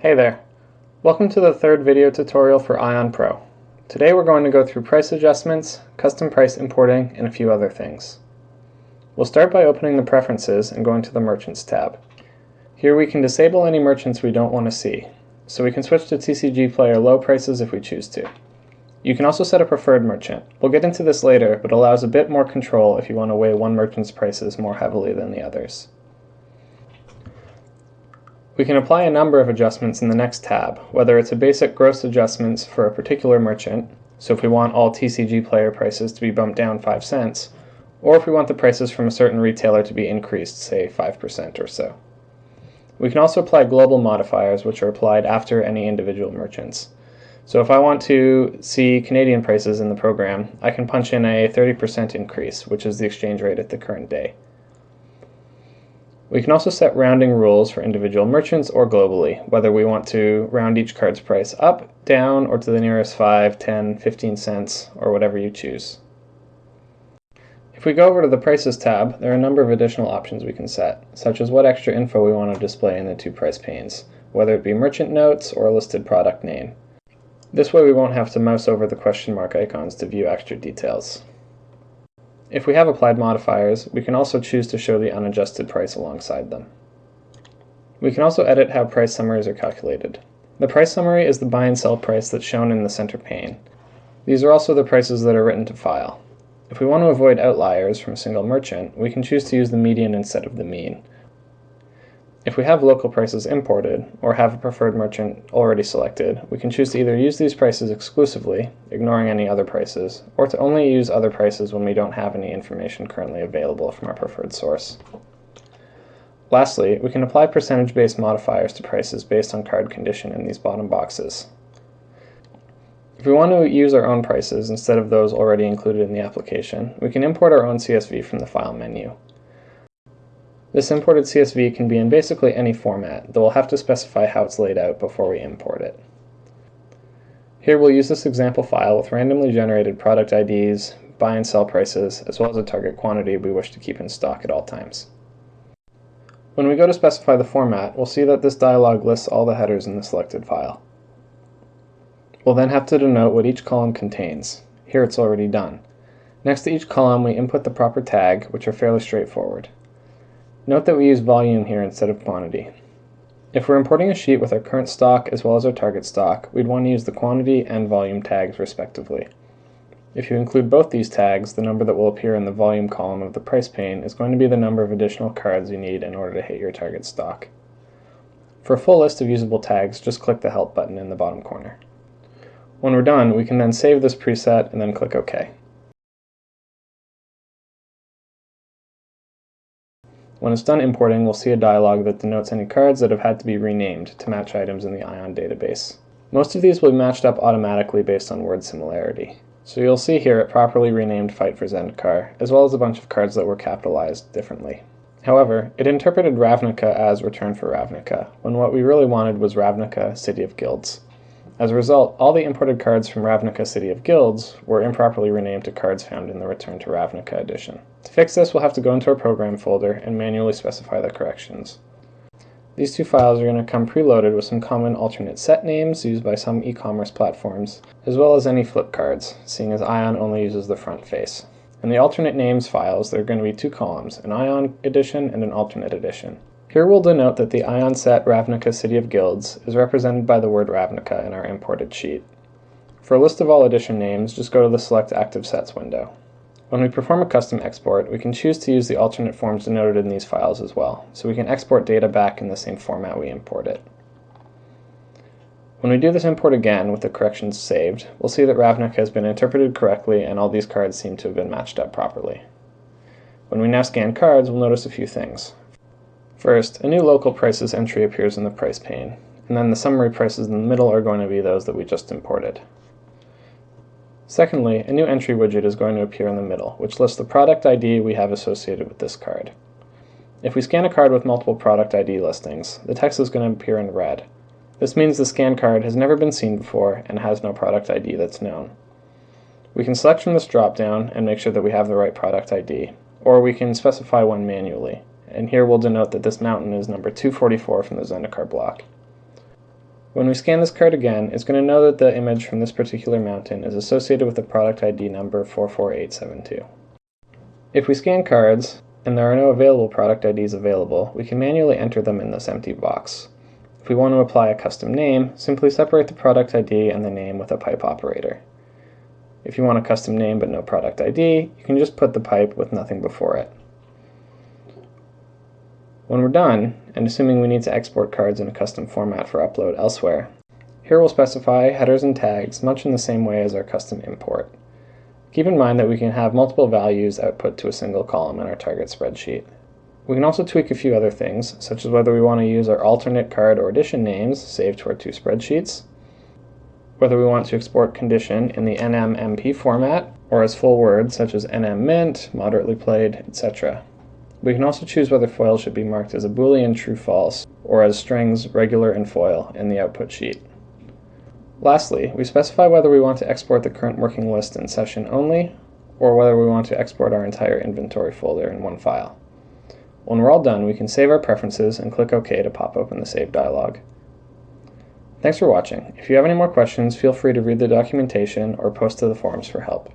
Hey there! Welcome to the third video tutorial for Ion Pro. Today we're going to go through price adjustments, custom price importing, and a few other things. We'll start by opening the Preferences and going to the Merchants tab. Here we can disable any merchants we don't want to see, so we can switch to TCG Player low prices if we choose to. You can also set a preferred merchant. We'll get into this later, but allows a bit more control if you want to weigh one merchant's prices more heavily than the others. We can apply a number of adjustments in the next tab, whether it's a basic gross adjustments for a particular merchant, so if we want all TCG Player prices to be bumped down 5 cents, or if we want the prices from a certain retailer to be increased, say 5% or so. We can also apply global modifiers, which are applied after any individual merchants. So if I want to see Canadian prices in the program, I can punch in a 30% increase, which is the exchange rate at the current day. We can also set rounding rules for individual merchants or globally, whether we want to round each card's price up, down, or to the nearest 5, 10, 15 cents, or whatever you choose. If we go over to the Prices tab, there are a number of additional options we can set, such as what extra info we want to display in the two price panes, whether it be merchant notes or a listed product name. This way we won't have to mouse over the question mark icons to view extra details. If we have applied modifiers, we can also choose to show the unadjusted price alongside them. We can also edit how price summaries are calculated. The price summary is the buy and sell price that's shown in the center pane. These are also the prices that are written to file. If we want to avoid outliers from a single merchant, we can choose to use the median instead of the mean. If we have local prices imported, or have a preferred merchant already selected, we can choose to either use these prices exclusively, ignoring any other prices, or to only use other prices when we don't have any information currently available from our preferred source. Lastly, we can apply percentage-based modifiers to prices based on card condition in these bottom boxes. If we want to use our own prices instead of those already included in the application, we can import our own CSV from the File menu. This imported CSV can be in basically any format, though we'll have to specify how it's laid out before we import it. Here we'll use this example file with randomly generated product IDs, buy and sell prices, as well as a target quantity we wish to keep in stock at all times. When we go to specify the format, we'll see that this dialog lists all the headers in the selected file. We'll then have to denote what each column contains. Here it's already done. Next to each column we input the proper tag, which are fairly straightforward. Note that we use volume here instead of quantity. If we're importing a sheet with our current stock as well as our target stock, we'd want to use the quantity and volume tags respectively. If you include both these tags, the number that will appear in the volume column of the price pane is going to be the number of additional cards you need in order to hit your target stock. For a full list of usable tags, just click the Help button in the bottom corner. When we're done, we can then save this preset and then click OK. When it's done importing, we'll see a dialog that denotes any cards that have had to be renamed to match items in the Ion database. Most of these will be matched up automatically based on word similarity. So you'll see here it properly renamed Fight for Zendikar, as well as a bunch of cards that were capitalized differently. However, it interpreted Ravnica as Return for Ravnica, when what we really wanted was Ravnica, City of Guilds. As a result, all the imported cards from Ravnica City of Guilds were improperly renamed to cards found in the Return to Ravnica edition. To fix this, we'll have to go into our program folder and manually specify the corrections. These two files are going to come preloaded with some common alternate set names used by some e-commerce platforms, as well as any flip cards, seeing as Ion only uses the front face. In the alternate names files, there are going to be two columns, an Ion edition and an alternate edition. Here we'll denote that the Ion set Ravnica City of Guilds is represented by the word Ravnica in our imported sheet. For a list of all edition names, just go to the Select Active Sets window. When we perform a custom export, we can choose to use the alternate forms denoted in these files as well, so we can export data back in the same format we import it. When we do this import again with the corrections saved, we'll see that Ravnica has been interpreted correctly and all these cards seem to have been matched up properly. When we now scan cards, we'll notice a few things. First, a new local prices entry appears in the price pane, and then the summary prices in the middle are going to be those that we just imported. Secondly, a new entry widget is going to appear in the middle, which lists the product ID we have associated with this card. If we scan a card with multiple product ID listings, the text is going to appear in red. This means the scanned card has never been seen before and has no product ID that's known. We can select from this drop-down and make sure that we have the right product ID, or we can specify one manually. And here we'll denote that this mountain is number 244 from the Zendikar block. When we scan this card again, it's going to know that the image from this particular mountain is associated with the product ID number 44872. If we scan cards, and there are no available product IDs available, we can manually enter them in this empty box. If we want to apply a custom name, simply separate the product ID and the name with a pipe operator. If you want a custom name but no product ID, you can just put the pipe with nothing before it. When we're done, and assuming we need to export cards in a custom format for upload elsewhere, here we'll specify headers and tags much in the same way as our custom import. Keep in mind that we can have multiple values output to a single column in our target spreadsheet. We can also tweak a few other things, such as whether we want to use our alternate card or edition names saved to our two spreadsheets, whether we want to export condition in the NMMP format, or as full words such as NM mint, moderately played, etc. We can also choose whether foil should be marked as a Boolean true-false, or as strings regular and foil in the output sheet. Lastly, we specify whether we want to export the current working list in session only, or whether we want to export our entire inventory folder in one file. When we're all done, we can save our preferences and click OK to pop open the Save dialog. Thanks for watching. If you have any more questions, feel free to read the documentation or post to the forums for help.